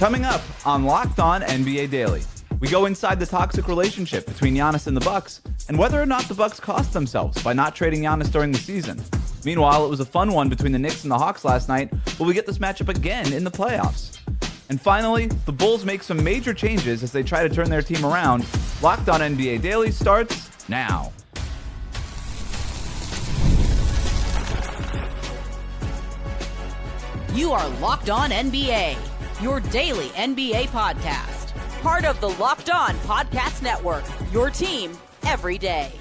Coming up on Locked On NBA Daily, we go inside the toxic relationship between Giannis and the Bucks and whether or not the Bucks cost themselves by not trading Giannis during the season. Meanwhile, it was a fun one between the Knicks and the Hawks last night, but we get this matchup again in the playoffs. And finally, the Bulls make some major changes as they try to turn their team around. Locked On NBA Daily starts now. You are Locked On NBA, your daily NBA podcast. Part of the Locked On Podcast Network, your team every day.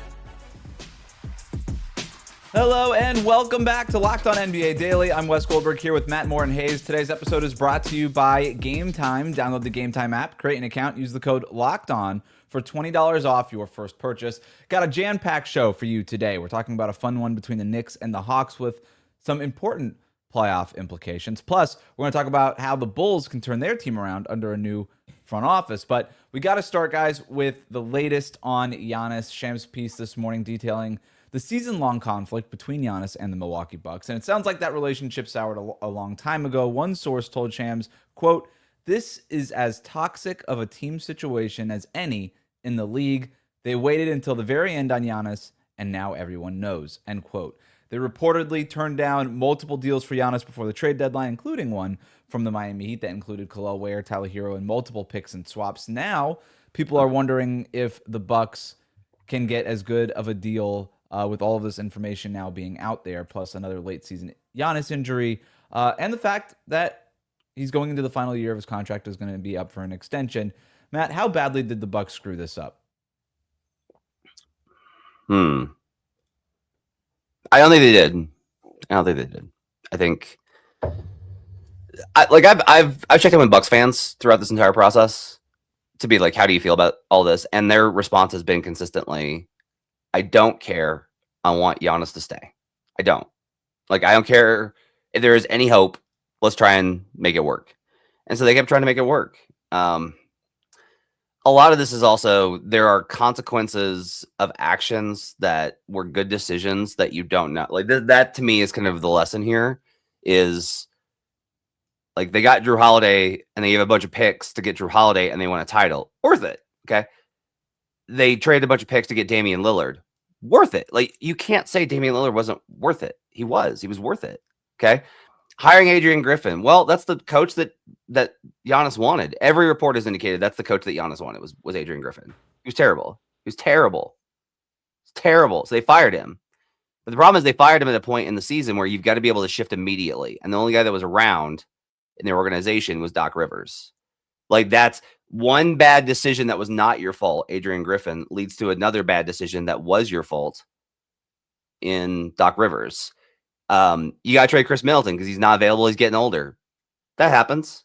Hello and welcome back to Locked On NBA Daily. I'm Wes Goldberg here with Moore and Haize. Today's episode is brought to you by Game Time. Download the Game Time app, create an account, use the code LOCKEDON for $20 off your first purchase. Got a jam-packed show for you today. We're talking about a fun one between the Knicks and the Hawks with some important playoff implications. Plus, we're going to talk about how the Bulls can turn their team around under a new front office. But we got to start, guys, with the latest on Giannis. Shams' piece this morning detailing the season-long conflict between Giannis and the Milwaukee Bucks. And it sounds like that relationship soured a long time ago. One source told Shams, quote, "This is as toxic of a team situation as any in the league. They waited until the very end on Giannis, and now everyone knows," end quote. They reportedly turned down multiple deals for Giannis before the trade deadline, including one from the Miami Heat that included Kel'el Ware, Tyler Hero, and multiple picks and swaps. Now, people are wondering if the Bucks can get as good of a deal with all of this information now being out there, plus another late season Giannis injury, and the fact that he's going into the final year of his contract is going to be up for an extension. Matt, how badly did the Bucks screw this up? I don't think they did. I think I've checked in with Bucks fans throughout this entire process to be like, how do you feel about all this? And their response has been consistently, I don't care. I want Giannis to stay. I don't care if there is any hope. Let's try and make it work. And so they kept trying to make it work. A lot of this is also, there are consequences of actions that were good decisions that you don't know. Like that to me is kind of the lesson here is like they got Drew Holiday and they gave a bunch of picks to get Drew Holiday and they won a title. Worth it. Okay. They traded a bunch of picks to get Damian Lillard. Worth it. Like you can't say Damian Lillard wasn't worth it. He was worth it. Okay. Hiring Adrian Griffin. Well, that's the coach that Giannis wanted. Every report has indicated that's the coach that Giannis wanted was Adrian Griffin. He was terrible. So they fired him. But the problem is they fired him at a point in the season where you've got to be able to shift immediately. And the only guy that was around in their organization was Doc Rivers. Like that's one bad decision that was not your fault. Adrian Griffin leads to another bad decision that was your fault in Doc Rivers. You got to trade Chris Middleton because he's not available. He's getting older. That happens.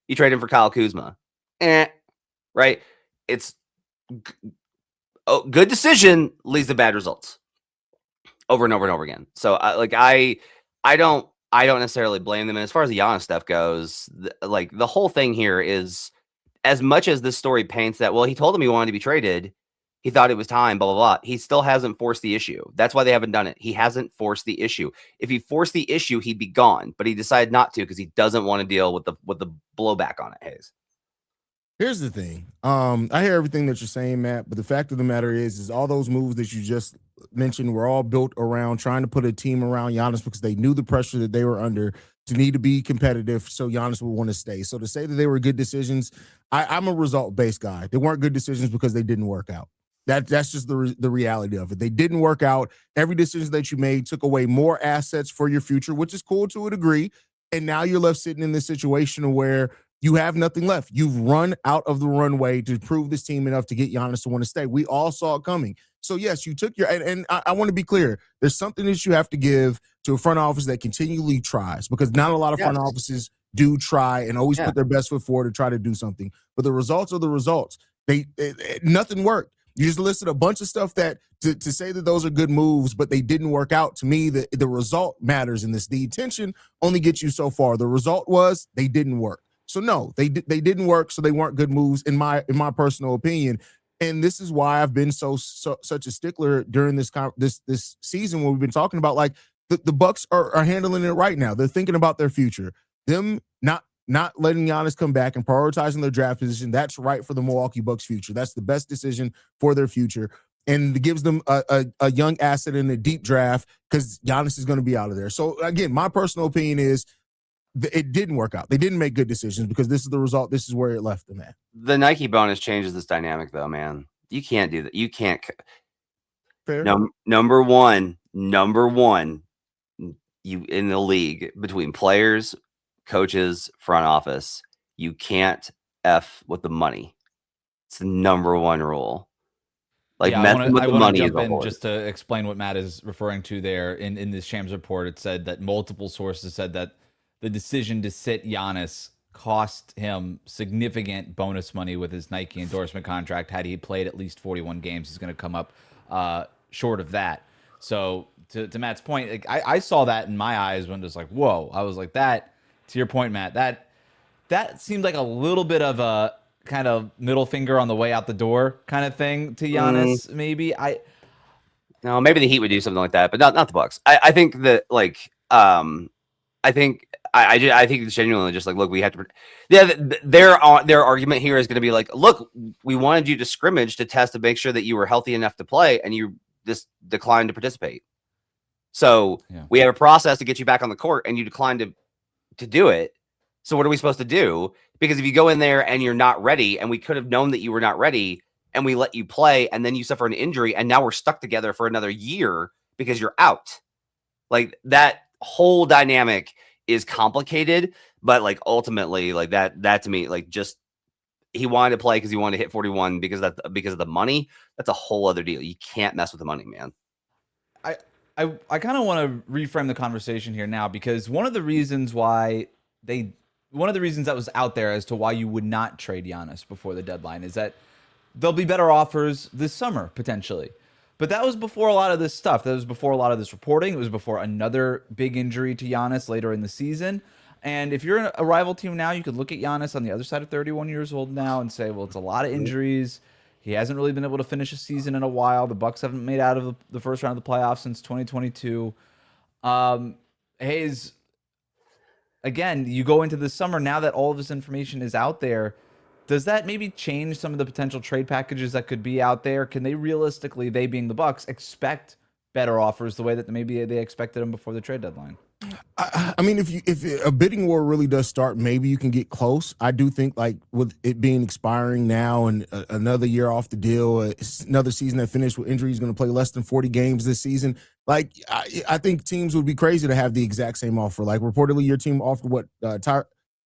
You trade him for Kyle Kuzma. Right? It's good decision leads to bad results over and over and over again. So I don't necessarily blame them. And as far as the Giannis stuff goes, the whole thing here is, as much as this story paints that, well, he told him he wanted to be traded. He thought it was time, blah, blah, blah. He still hasn't forced the issue. That's why they haven't done it. He hasn't forced the issue. If he forced the issue, he'd be gone. But he decided not to because he doesn't want to deal with the blowback on it, Haize. Here's the thing. I hear everything that you're saying, Matt, but the fact of the matter is all those moves that you just mentioned were all built around trying to put a team around Giannis because they knew the pressure that they were under to need to be competitive so Giannis would want to stay. So to say that they were good decisions, I'm a result-based guy. They weren't good decisions because they didn't work out. That's just the reality of it. They didn't work out. Every decision that you made took away more assets for your future, which is cool to a degree. And now you're left sitting in this situation where you have nothing left. You've run out of the runway to prove this team enough to get Giannis to want to stay. We all saw it coming. So, yes, you took your – and I want to be clear. There's something that you have to give to a front office that continually tries because not a lot of front offices do try and always put their best foot forward to try to do something. But the results are the results. Nothing worked. You just listed a bunch of stuff that to say that those are good moves, but they didn't work out. To me, the result matters in this. The intention only gets you so far. The result was they didn't work. So no, they didn't work. So they weren't good moves in my personal opinion. And this is why I've been such a stickler during this season when we've been talking about like the Bucks are handling it right now. They're thinking about their future. Them not not letting Giannis come back and prioritizing their draft position, that's right for the Milwaukee Bucks future. That's the best decision for their future. And it gives them a young asset in a deep draft because Giannis is going to be out of there. So, again, my personal opinion is it didn't work out. They didn't make good decisions because this is the result. This is where it left them at. The Nike bonus changes this dynamic, though, man. You can't do that. You can't. Fair. Number one, you in the league between players, coaches, front office, you can't F with the money. It's the number one rule. Like, yeah, messing with I the want money to is jump in avoid. just to explain what Matt is referring to there. In this Shams report, it said that multiple sources said that the decision to sit Giannis cost him significant bonus money with his Nike endorsement contract. Had he played at least 41 games, he's going to come up short of that. So to Matt's point, like, I saw that in my eyes when just like, whoa. I was like, that, to your point, Matt, that seemed like a little bit of a kind of middle finger on the way out the door kind of thing to Giannis, maybe. No, maybe the Heat would do something like that, but not the Bucks. I think that, like, I think it's genuinely just like, look, we have to. Yeah, their argument here is going to be like, look, we wanted you to scrimmage to test to make sure that you were healthy enough to play, and you just declined to participate. So we have a process to get you back on the court, and you declined to do it. So what are we supposed to do? Because if you go in there and you're not ready, and we could have known that you were not ready, and we let you play, and then you suffer an injury, and now we're stuck together for another year because you're out. Like, that whole dynamic is complicated, but like ultimately, like that to me, like, just he wanted to play because he wanted to hit 41 because of the money. That's a whole other deal. You can't mess with the money, man. I kind of want to reframe the conversation here now, because one of the reasons that was out there as to why you would not trade Giannis before the deadline is that there'll be better offers this summer, potentially. But that was before a lot of this stuff. That was before a lot of this reporting. It was before another big injury to Giannis later in the season. And if you're a rival team now, you could look at Giannis on the other side of 31 years old now and say, well, it's a lot of injuries. He hasn't really been able to finish a season in a while. The Bucks haven't made out of the first round of the playoffs since 2022. Haize, again, you go into the summer now that all of this information is out there. Does that maybe change some of the potential trade packages that could be out there? Can they realistically, they being the Bucks, expect better offers the way that maybe they expected them before the trade deadline? I mean, if a bidding war really does start, maybe you can get close. I do think, like, with it being expiring now and another year off the deal, another season that finished with injuries, going to play less than 40 games this season. Like, I think teams would be crazy to have the exact same offer. Like, reportedly, your team offered what,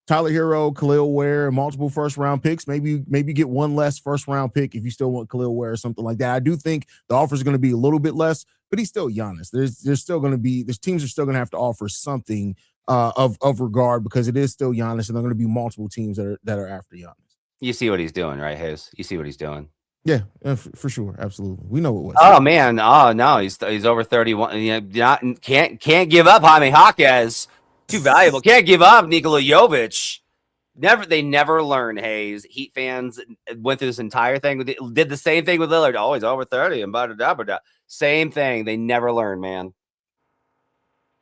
Tyler Hero, Khalil Ware, and multiple first-round picks. Maybe get one less first-round pick if you still want Khalil Ware or something like that. I do think the offers are going to be a little bit less, but he's still Giannis. There's still going to be, teams are still going to have to offer something of regard, because it is still Giannis, and there are going to be multiple teams that are after Giannis. You see what he's doing, right, Haize? You see what he's doing. Yeah, for sure, absolutely. We know what Wes. Oh man, oh no, he's over 31. You know, can't give up Jaime Jaquez. Too valuable. Can't give up Nikola Jovic. They never learn, Haize. Heat fans went through this entire thing. Did the same thing with Lillard. Oh, he's over 30 and blah. Same thing. They never learn, man.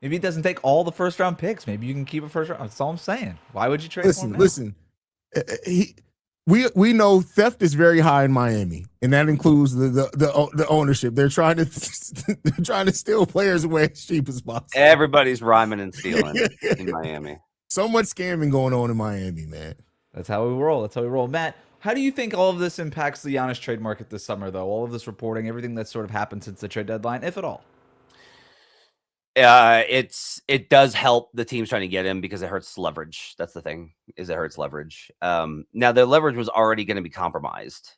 Maybe it doesn't take all the first round picks. Maybe you can keep a first round. That's all I'm saying. Why would you trade? Listen. We know theft is very high in Miami, and that includes the ownership. They're trying to steal players away as cheap as possible. Everybody's rhyming and stealing in Miami. So much scamming going on in Miami, man. That's how we roll. Matt, how do you think all of this impacts the Giannis trade market this summer, though? All of this reporting, everything that's sort of happened since the trade deadline, if at all? It does help the teams trying to get him because it hurts leverage. That's the thing, is it hurts leverage. Now their leverage was already going to be compromised.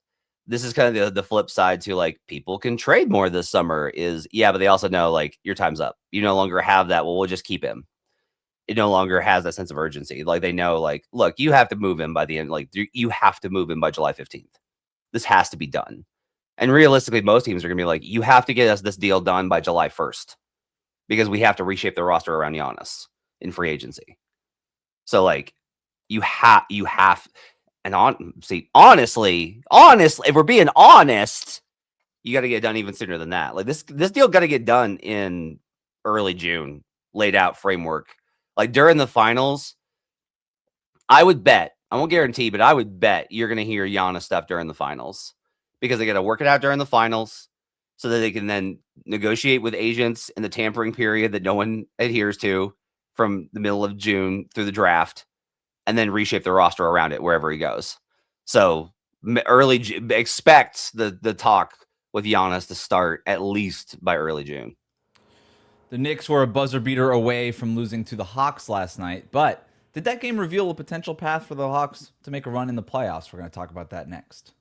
This is kind of the flip side to, like, people can trade more this summer is, but they also know, like, your time's up. You no longer have that. Well, we'll just keep him. It no longer has that sense of urgency. Like, they know, like, look, you have to move him by the end. Like, you have to move him by July 15th. This has to be done. And realistically, most teams are going to be like, you have to get us this deal done by July 1st. Because we have to reshape the roster around Giannis in free agency. So, like, you have, and honestly, if we're being honest, you got to get it done even sooner than that. Like, this deal got to get done in early June, laid out framework. Like, during the finals, I would bet, I won't guarantee, but I would bet you're going to hear Giannis stuff during the finals because they got to work it out during the finals so that they can then negotiate with agents in the tampering period that no one adheres to from the middle of June through the draft, and then reshape the roster around it wherever he goes. So expect the talk with Giannis to start at least by early June. The Knicks were a buzzer beater away from losing to the Hawks last night, but did that game reveal a potential path for the Hawks to make a run in the playoffs? We're going to talk about that next.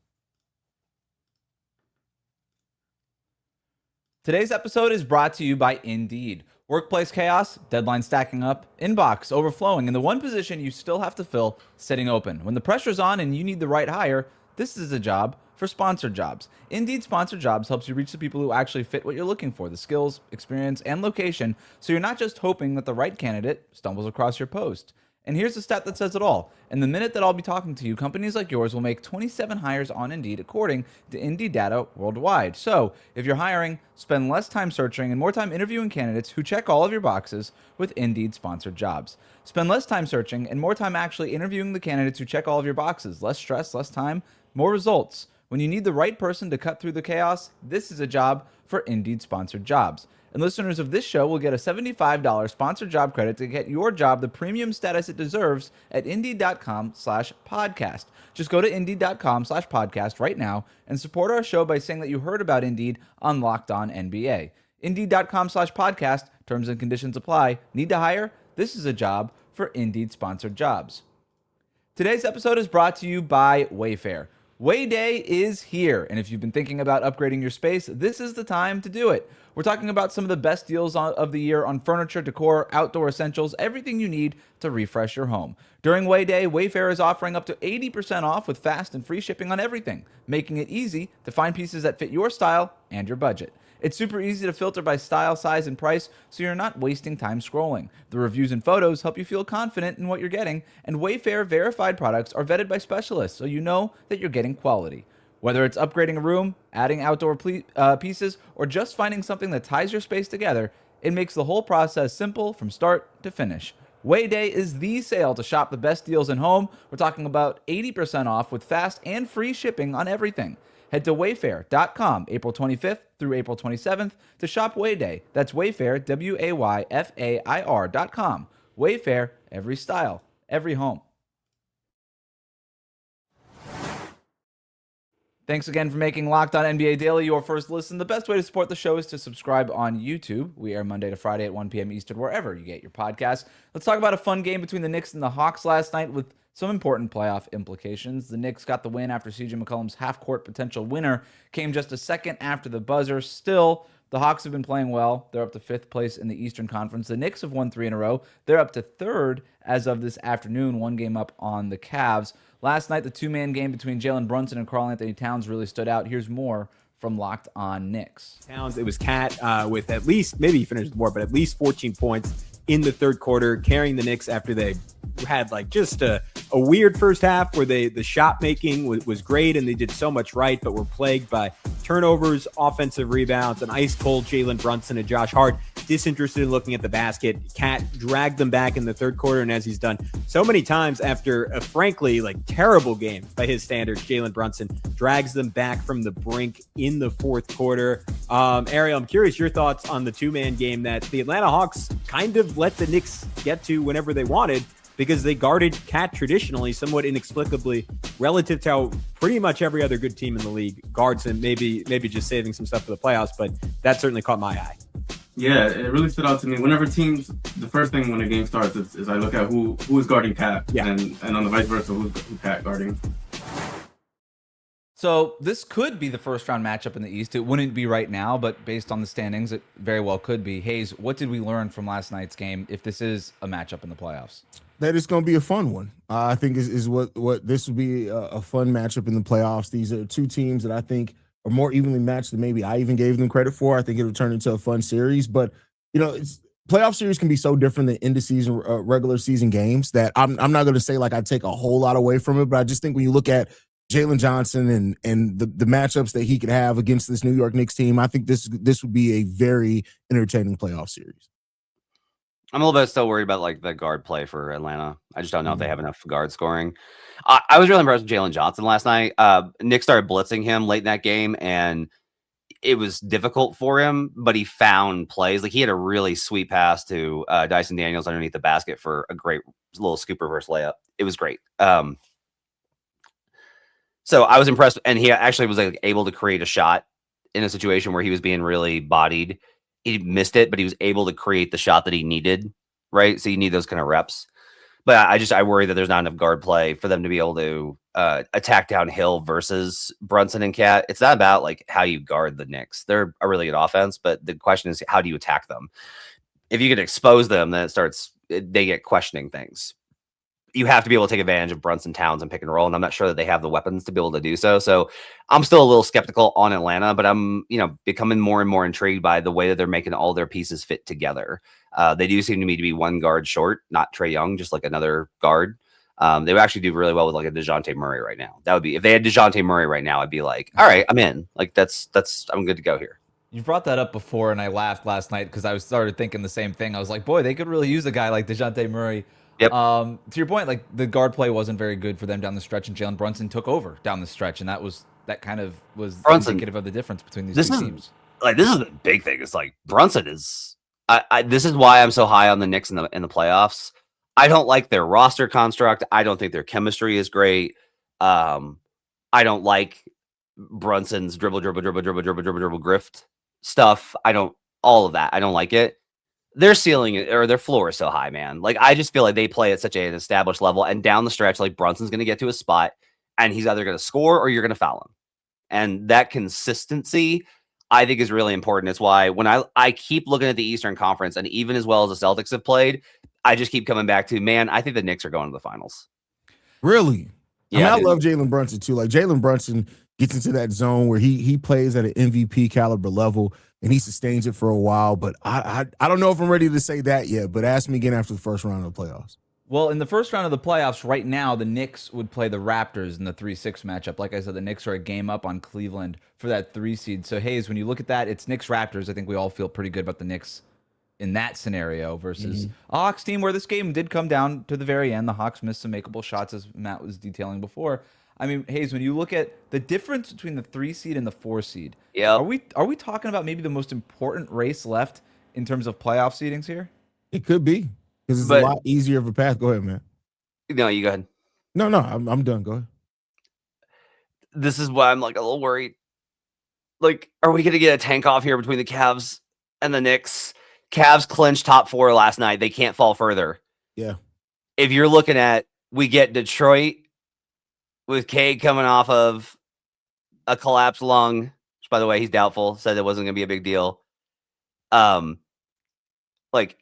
Today's episode is brought to you by Indeed. Workplace chaos, deadline stacking up, inbox overflowing, and the one position you still have to fill sitting open. When the pressure's on and you need the right hire, this is a job for sponsored jobs. Indeed Sponsored Jobs helps you reach the people who actually fit what you're looking for, the skills, experience, and location, so you're not just hoping that the right candidate stumbles across your post. And here's the stat that says it all. In the minute that I'll be talking to you, companies like yours will make 27 hires on Indeed according to Indeed data worldwide. So if you're hiring, spend less time searching and more time interviewing candidates who check all of your boxes with Indeed Sponsored Jobs. Spend less time searching and more time actually interviewing the candidates who check all of your boxes. Less stress, less time, more results. When you need the right person to cut through the chaos, this is a job for Indeed Sponsored Jobs. And listeners of this show will get a $75 sponsored job credit to get your job the premium status it deserves at Indeed.com/podcast. Just go to Indeed.com/podcast right now and support our show by saying that you heard about Indeed on Locked On NBA. Indeed.com/podcast. Terms and conditions apply. Need to hire? This is a job for Indeed Sponsored Jobs. Today's episode is brought to you by Wayfair. Wayday is here, and if you've been thinking about upgrading your space, this is the time to do it. We're talking about some of the best deals of the year on furniture, decor, outdoor essentials, everything you need to refresh your home. During Wayday, Wayfair is offering up to 80% off with fast and free shipping on everything, making it easy to find pieces that fit your style and your budget. It's super easy to filter by style, size, and price, so you're not wasting time scrolling. The reviews and photos help you feel confident in what you're getting, and Wayfair verified products are vetted by specialists, so you know that you're getting quality. Whether it's upgrading a room, adding outdoor pieces, or just finding something that ties your space together, it makes the whole process simple from start to finish. Wayday is the sale to shop the best deals in home. We're talking about 80% off with fast and free shipping on everything. Head to wayfair.com April 25th through April 27th to shop Wayday. That's Wayfair, WAYFAIR.com. Wayfair, every style, every home. Thanks again for making Locked On NBA Daily your first listen. The best way to support the show is to subscribe on YouTube. We air Monday to Friday at 1 p.m. Eastern, wherever you get your podcasts. Let's talk about a fun game between the Knicks and the Hawks last night with some important playoff implications. The Knicks got the win after CJ McCollum's half-court potential winner came just a second after the buzzer. Still, the Hawks have been playing well. They're up to 5th place in the Eastern Conference. The Knicks have won 3 in a row. They're up to 3rd as of this afternoon, 1 game up on the Cavs. Last night, the two-man game between Jalen Brunson and Karl-Anthony Towns really stood out. Here's more from Locked On Knicks. Towns, it was Cat with at least, maybe he finished more, but at least 14 points in the third quarter, carrying the Knicks after they had like just a weird first half where the shot making was great and they did so much right, but were plagued by turnovers, offensive rebounds, an ice cold Jalen Brunson and Josh Hart disinterested in looking at the basket. Cat dragged them back in the third quarter, and as he's done so many times after a frankly like terrible game by his standards, Jalen Brunson drags them back from the brink in the fourth quarter. Ariel, I'm curious your thoughts on the two-man game that the Atlanta Hawks kind of let the Knicks get to whenever they wanted, because they guarded Cat traditionally, somewhat inexplicably, relative to how pretty much every other good team in the league guards him, maybe just saving some stuff for the playoffs, but that certainly caught my eye. Yeah, it really stood out to me. Whenever teams, the first thing when a game starts is I look at who is guarding Cat, and on the vice versa, who's Cat guarding. So this could be the first-round matchup in the East. It wouldn't be right now, but based on the standings, it very well could be. Haize, what did we learn from last night's game if this is a matchup in the playoffs? That it's going to be a fun one. I think is what this would be a fun matchup in the playoffs. These are two teams that I think are more evenly matched than maybe I even gave them credit for. I think it'll turn into a fun series. But, you know, playoff series can be so different than end-of-season, regular season games that I'm not going to say like I take a whole lot away from it. But I just think when you look at Jalen Johnson and the matchups that he could have against this New York Knicks team, I think this would be a very entertaining playoff series. I'm a little bit still worried about like the guard play for Atlanta. I just don't know if they have enough guard scoring. I was really impressed with Jalen Johnson last night. Nick started blitzing him late in that game, and it was difficult for him, but he found plays. Like he had a really sweet pass to Dyson Daniels underneath the basket for a great little scoop reverse layup. It was great. So I was impressed, and he actually was like able to create a shot in a situation where he was being really bodied. He missed it, but he was able to create the shot that he needed, right? So you need those kind of reps. But I worry that there's not enough guard play for them to be able to attack downhill versus Brunson and Cat. It's not about like how you guard the Knicks. They're a really good offense, but the question is, how do you attack them? If you can expose them, then they get questioning things. You have to be able to take advantage of Brunson, Towns, and pick and roll, and I'm not sure that they have the weapons to be able to do so. So I'm still a little skeptical on Atlanta, but I'm becoming more and more intrigued by the way that they're making all their pieces fit together. They do seem to me to be one guard short, not Trae Young, just like another guard. They would actually do really well with like a DeJounte Murray right now. That would be, if they had DeJounte Murray right now, I'd be like, all right, I'm in. Like I'm good to go here. You brought that up before, and I laughed last night because I started thinking the same thing. I was like, boy, they could really use a guy like DeJounte Murray. Yep. To your point, like the guard play wasn't very good for them down the stretch, and Jalen Brunson took over down the stretch, and that kind of was indicative of the difference between these two teams. Like this is the big thing. It's like Brunson is. This is why I'm so high on the Knicks in the playoffs. I don't like their roster construct. I don't think their chemistry is great. I don't like Brunson's dribble grift stuff. All of that. I don't like it. Their ceiling or their floor is so high, man. Like I just feel like they play at such an established level, and down the stretch, like Brunson's going to get to a spot, and he's either going to score or you're going to foul him, and that consistency, I think, is really important. It's why when I keep looking at the Eastern Conference, and even as well as the Celtics have played, I just keep coming back to, man, I think the Knicks are going to the finals. Really? Yeah, I love Jalen Brunson too. Like Jalen Brunson gets into that zone where he plays at an MVP caliber level, and he sustains it for a while. But I don't know if I'm ready to say that yet. But ask me again after the first round of the playoffs. Well, in the first round of the playoffs, right now, the Knicks would play the Raptors in the 3-6 matchup. Like I said, the Knicks are a game up on Cleveland for that 3 seed. So, Haize, when you look at that, it's Knicks-Raptors. I think we all feel pretty good about the Knicks in that scenario versus a Hawks team where this game did come down to the very end. The Hawks missed some makeable shots, as Matt was detailing before. I mean, Haize, when you look at the difference between the 3 seed and the 4 seed, are we talking about maybe the most important race left in terms of playoff seedings here? It could be, because it's a lot easier of a path. Go ahead, man. No, you go ahead. No, I'm done. Go ahead. This is why I'm like a little worried. Like, are we going to get a tank off here between the Cavs and the Knicks? Cavs clinched top 4 last night. They can't fall further. Yeah. If you're looking at, we get Detroit with Cade coming off of a collapsed lung, which, by the way, he's doubtful, said it wasn't going to be a big deal. Like,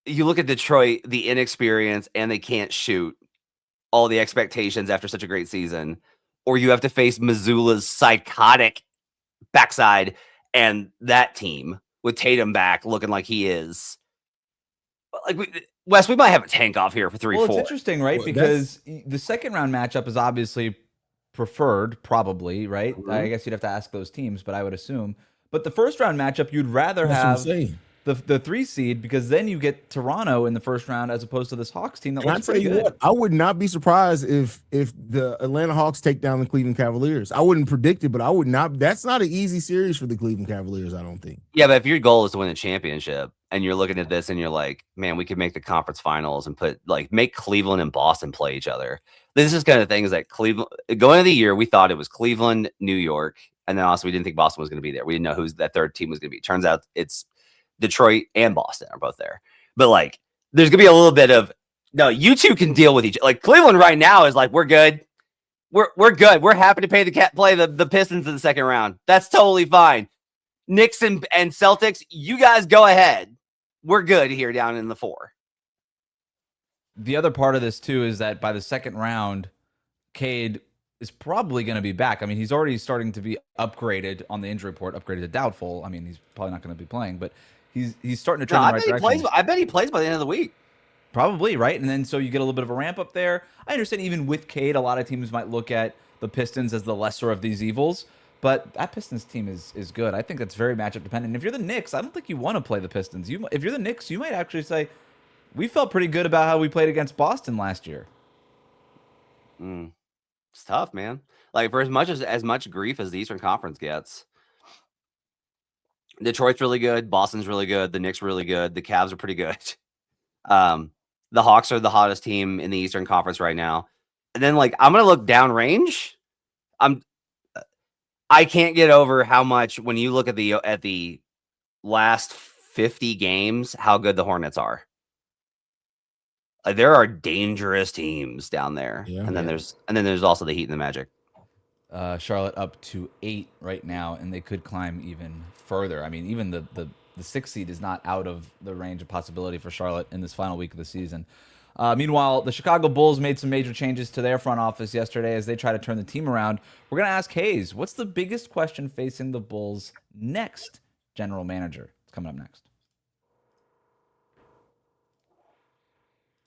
you look at Detroit, the inexperience, and they can't shoot, all the expectations after such a great season, or you have to face Missoula's psychotic backside and that team with Tatum back looking like he is. Like, Wes, we might have a tank off here for 3-4. Well, it's interesting, right? Because the second round matchup is obviously preferred, probably, right? Mm-hmm. I guess you'd have to ask those teams, but I would assume. But the first round matchup, you'd rather have the 3 seed, because then you get Toronto in the first round as opposed to this Hawks team that looks pretty good. What, I would not be surprised if the Atlanta Hawks take down the Cleveland Cavaliers. I wouldn't predict it, but I would not. That's not an easy series for the Cleveland Cavaliers, I don't think. Yeah, but if your goal is to win a championship and you're looking at this and you're like, man, we could make the conference finals and make Cleveland and Boston play each other. This is kind of thing is that Cleveland, going into the year, we thought it was Cleveland, New York, and then also we didn't think Boston was going to be there. We didn't know who that third team was going to be. Turns out it's Detroit and Boston are both there. But like, there's gonna be a little bit of, no, you two can deal with each other. Like Cleveland right now is like, we're good. We're good. We're happy to play the Pistons in the second round. That's totally fine. Knicks and Celtics, you guys go ahead. We're good here down in the 4. The other part of this too is that by the second round, Cade is probably going to be back. I mean, he's already starting to be upgraded on the injury report, upgraded to doubtful. I mean, he's probably not going to be playing, but he's starting to trend in the right direction. I bet he plays by the end of the week. Probably, right? And then so you get a little bit of a ramp up there. I understand even with Cade, a lot of teams might look at the Pistons as the lesser of these evils, but that Pistons team is good. I think that's very matchup dependent. And if you're the Knicks, I don't think you want to play the Pistons. If you're the Knicks, you might actually say, we felt pretty good about how we played against Boston last year. It's tough, man. Like for as much grief as the Eastern Conference gets, Detroit's really good, Boston's really good, the Knicks really good, the Cavs are pretty good. The Hawks are the hottest team in the Eastern Conference right now. And then like I'm gonna look downrange. I can't get over how much when you look at the last 50 games, how good the Hornets are. There are dangerous teams down there, and then there's also the Heat and the Magic. Charlotte up to 8 right now, and they could climb even further. I mean, even the 6th seed is not out of the range of possibility for Charlotte in this final week of the season. Meanwhile, the Chicago Bulls made some major changes to their front office yesterday as they try to turn the team around. We're going to ask Haize, what's the biggest question facing the Bulls' next general manager? It's coming up next.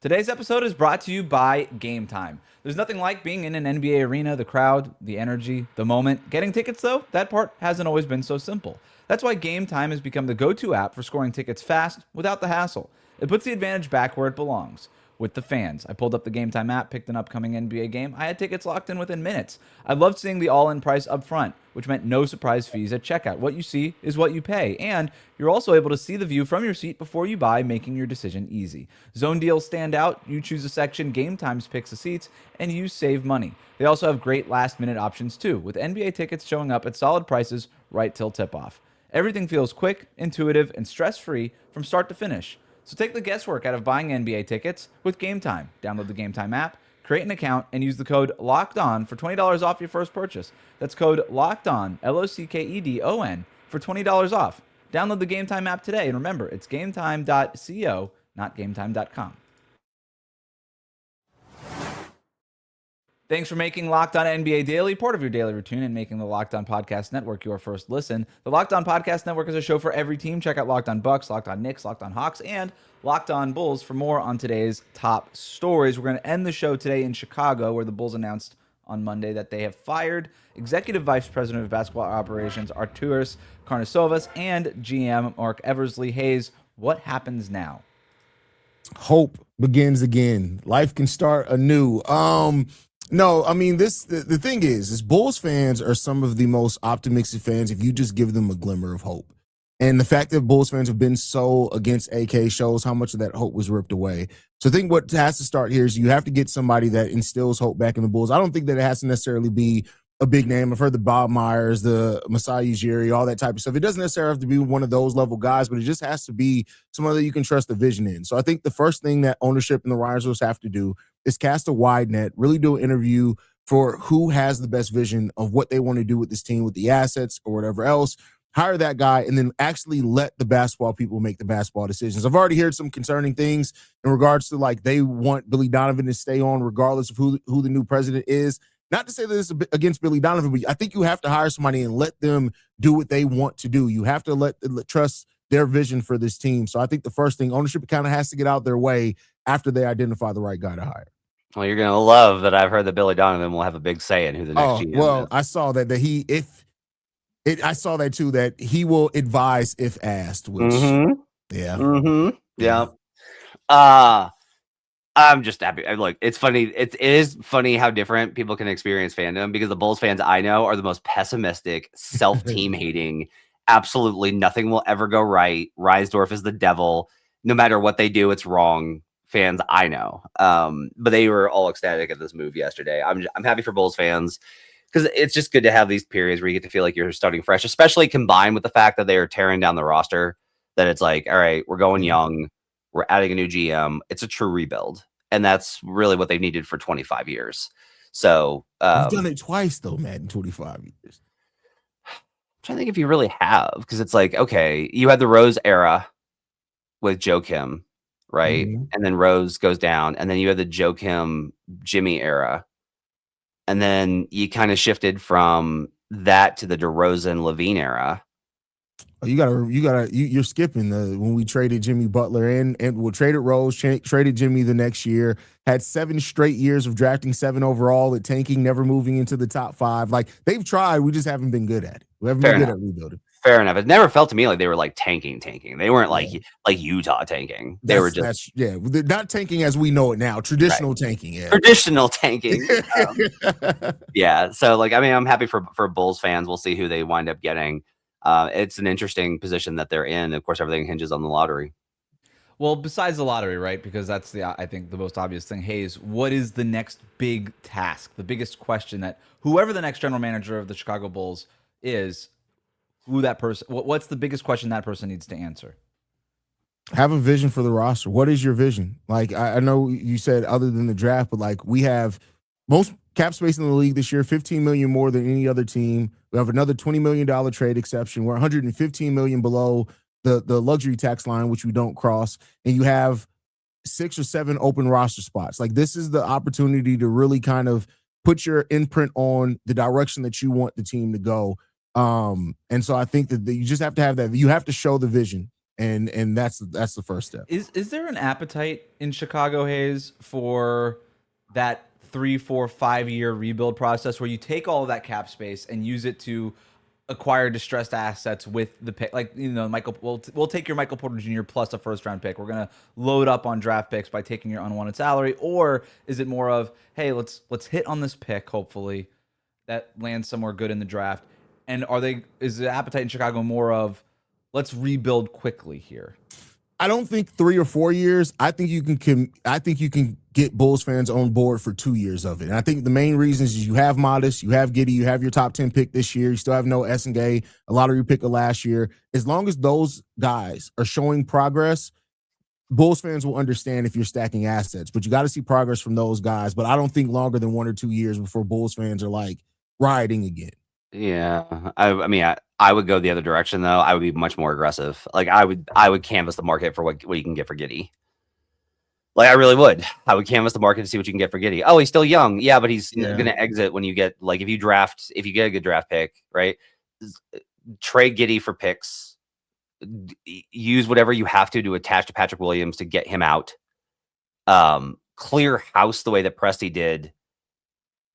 Today's episode is brought to you by Game Time. There's nothing like being in an NBA arena, the crowd, the energy, the moment. Getting tickets, though, that part hasn't always been so simple. That's why Game Time has become the go-to app for scoring tickets fast without the hassle. It puts the advantage back where it belongs, with the fans. I pulled up the Game Time app, picked an upcoming NBA game. I had tickets locked in within minutes. I loved seeing the all-in price up front, which meant no surprise fees at checkout. What you see is what you pay, and you're also able to see the view from your seat before you buy, making your decision easy. Zone deals stand out. You choose a section, Game Times picks the seats, and you save money. They also have great last-minute options, too, with NBA tickets showing up at solid prices right till tip-off. Everything feels quick, intuitive, and stress-free from start to finish. So take the guesswork out of buying NBA tickets with Game Time. Download the Game Time app, create an account, and use the code LOCKEDON for $20 off your first purchase. That's code LOCKEDON, LOCKEDON, for $20 off. Download the Game Time app today, and remember, it's gametime.co, not gametime.com. Thanks for making Locked On NBA Daily part of your daily routine and making the Locked On Podcast Network your first listen. The Locked On Podcast Network is a show for every team. Check out Locked On Bucks, Locked On Knicks, Locked On Hawks, and Locked On Bulls for more on today's top stories. We're going to end the show today in Chicago, where the Bulls announced on Monday that they have fired Executive Vice President of Basketball Operations Arturas Karnisovas and GM Mark Eversley. Haize, what happens now? Hope begins again. Life can start anew. No, I mean, the thing is Bulls fans are some of the most optimistic fans if you just give them a glimmer of hope. And the fact that Bulls fans have been so against AK shows how much of that hope was ripped away. So I think what has to start here is you have to get somebody that instills hope back in the Bulls. I don't think that it has to necessarily be a big name. I've heard the Bob Myers, the Masai Ujiri, all that type of stuff. It doesn't necessarily have to be one of those level guys, but it just has to be someone that you can trust the vision in. So I think the first thing that ownership and the Risers have to do is cast a wide net, really do an interview for who has the best vision of what they want to do with this team, with the assets or whatever else. Hire that guy and then actually let the basketball people make the basketball decisions. I've already heard some concerning things in regards to like they want Billy Donovan to stay on regardless of who the new president is. Not to say that it's against Billy Donovan, but I think you have to hire somebody and let them do what they want to do. You have to trust their vision for this team. So I think the first thing, ownership kind of has to get out their way after they identify the right guy to hire. Well, you're going to love that I've heard that Billy Donovan will have a big say in who the next GM is. I saw that I saw that too, that he will advise if asked, which yeah. I'm just happy. Look, it's funny. It is funny how different people can experience fandom because the Bulls fans I know are the most pessimistic, self-team hating. Absolutely nothing will ever go right. Reisdorf is the devil. No matter what they do, it's wrong. Fans I know. But they were all ecstatic at this move yesterday. I'm happy for Bulls fans because it's just good to have these periods where you get to feel like you're starting fresh, especially combined with the fact that they are tearing down the roster. That it's like, all right, we're going young. We're adding a new GM. It's a true rebuild. And that's really what they needed for 25 years. So you've done it twice, though, Matt, in 25 years. I'm trying to think if you really have, because it's like, okay, you had the Rose era with Joe Kim, right? Mm-hmm. And then Rose goes down. And then you had the Joe Kim Jimmy era. And then you kind of shifted from that to the DeRozan Levine era. You're skipping when we traded Jimmy Butler and we'll traded Rose, traded Jimmy the next year, had 7 straight years of drafting 7 overall at tanking, never moving into the top 5. Like they've tried, we just haven't been good at it. We haven't been good at rebuilding. Fair enough. It never felt to me like they were like tanking. They weren't like Utah tanking. They were just they're not tanking as we know it now. Traditional tanking. Yeah. Traditional tanking. Yeah. So like, I mean, I'm happy for Bulls fans. We'll see who they wind up getting. It's an interesting position that they're in. Of course, everything hinges on the lottery. Well, besides the lottery, right? Because that's I think the most obvious thing. Haize, what is the next big task? The biggest question that whoever the next general manager of the Chicago Bulls is, who that person, what's the biggest question that person needs to answer? Have a vision for the roster. What is your vision? Like, I know you said other than the draft, but like we have most cap space in the league this year, 15 million more than any other team. We have another $20 million trade exception. We're 115 million below the luxury tax line, which we don't cross. And you have 6 or 7 open roster spots. Like, this is the opportunity to really kind of put your imprint on the direction that you want the team to go. And so I think that you just have to have that. You have to show the vision, and that's the first step. Is there an appetite in Chicago, Haize, for that 3, 4, 5 year rebuild process where you take all of that cap space and use it to acquire distressed assets with the pick? Like, you know, we'll take your Michael Porter Jr. plus a first round pick. We're gonna load up on draft picks by taking your unwanted salary, or is it more of, hey, let's hit on this pick, hopefully that lands somewhere good in the draft? And is the appetite in Chicago more of, let's rebuild quickly here? I don't think 3 or 4 years. I think you can get Bulls fans on board for 2 years of it. And I think the main reasons is you have Modest, you have Giddey, you have your top 10 pick this year. You still have Noah Essengay, a lottery pick of last year. As long as those guys are showing progress, Bulls fans will understand if you're stacking assets. But you got to see progress from those guys. But I don't think longer than 1 or 2 years before Bulls fans are like rioting again. Yeah, I mean, I would go the other direction though. I would be much more aggressive. Like I would canvass the market for what you can get for Giddey. Like I really would. I would canvass the market to see what you can get for Giddey. Oh, he's still young. Yeah, but he's going to exit when you get, like, if you get a good draft pick, right? Trade Giddey for picks. Use whatever you have to attach to Patrick Williams to get him out. Clear house the way that Presti did.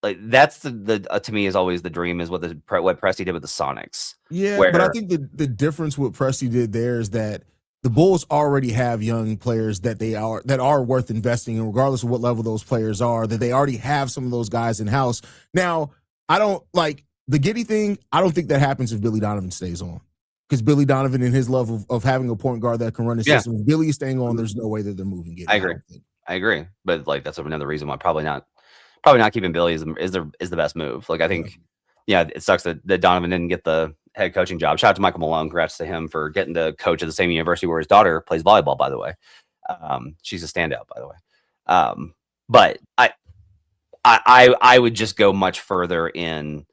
Like that's the to me is always the dream, is what Presti did with the Sonics. Yeah, but I think the difference what Presti did there is that the Bulls already have young players that are worth investing in, regardless of what level those players are. That they already have some of those guys in house. Now, I don't like the Giddey thing. I don't think that happens if Billy Donovan stays on, because Billy Donovan and his love of having a point guard that can run the system. If Billy is staying on, there's no way that they're moving Giddey. I agree, but like that's another reason why probably not keeping Billy is the best move. Like I think, it sucks that Donovan didn't get the head coaching job. Shout out to Michael Malone. Congrats to him for getting to coach at the same university where his daughter plays volleyball, by the way. She's a standout, by the way. But I would just go much further in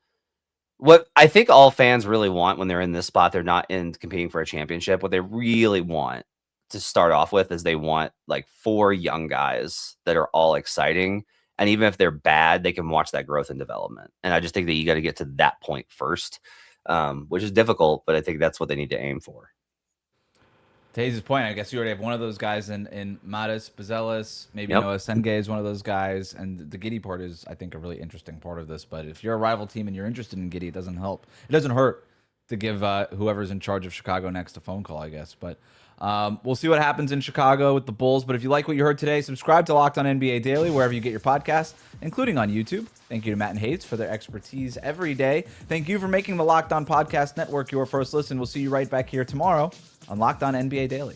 what I think all fans really want when they're in this spot. They're not in competing for a championship. What they really want to start off with is they want like 4 young guys that are all exciting. And even if they're bad, they can watch that growth and development. And I just think that you got to get to that point first, which is difficult, but I think that's what they need to aim for. To Haize's point, I guess you already have one of those guys in Modest, Bazelis, maybe Noah Essengay is one of those guys. And the Giddey part is, I think, a really interesting part of this. But if you're a rival team and you're interested in Giddey, it doesn't help. It doesn't hurt to give whoever's in charge of Chicago next a phone call, I guess. But we'll see what happens in Chicago with the Bulls. But if you like what you heard today, subscribe to Locked On NBA Daily wherever you get your podcasts, including on YouTube. Thank you to Matt and Haize for their expertise every day. Thank you for making the Locked On Podcast Network your first listen. We'll see you right back here tomorrow on Locked On NBA Daily.